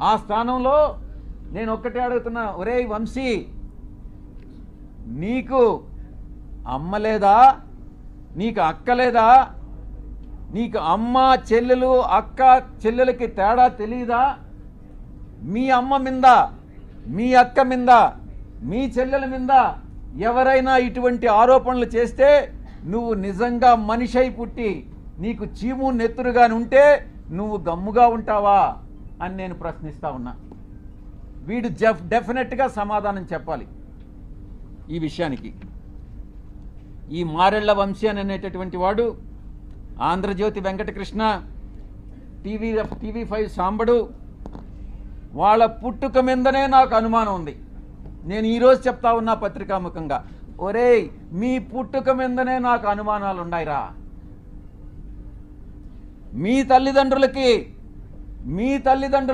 ఆ స్థానంలో నేను ఒక్కటే అడుగుతున్నా, ఒరేయ్ వంశీ, నీకు అమ్మ లేదా? నీకు అక్క లేదా? నీకు అమ్మ చెల్లెలు అక్క చెల్లెలకి తేడా తెలియదా? మీ అమ్మ మీద, మీ అక్క మీద, మీ చెల్లెల మీద ఎవరైనా ఇటువంటి ఆరోపణలు చేస్తే నువ్వు నిజంగా మనిషి అయి పుట్టి నీకు చీము నెత్తురుగాని ఉంటే నువ్వు గమ్ముగా ఉంటావా అని నేను ప్రశ్నిస్తా ఉన్నా. వీడు డెఫినెట్గా సమాధానం చెప్పాలి ఈ విషయానికి. ఈ మారెళ్ల వంశీ అని అనేటటువంటి వాడు, ఆంధ్రజ్యోతి వెంకటకృష్ణ, టీవీ5 సాంబడు, వాళ్ళ పుట్టుక మీదనే నాకు అనుమానం ఉంది. నేను ఈరోజు చెప్తా ఉన్నా పత్రికాముఖంగా, ఒరేయ్ మీ పుట్టుక మీదనే నాకు అనుమానాలు ఉన్నాయిరా. మీ తల్లిదండ్రులకి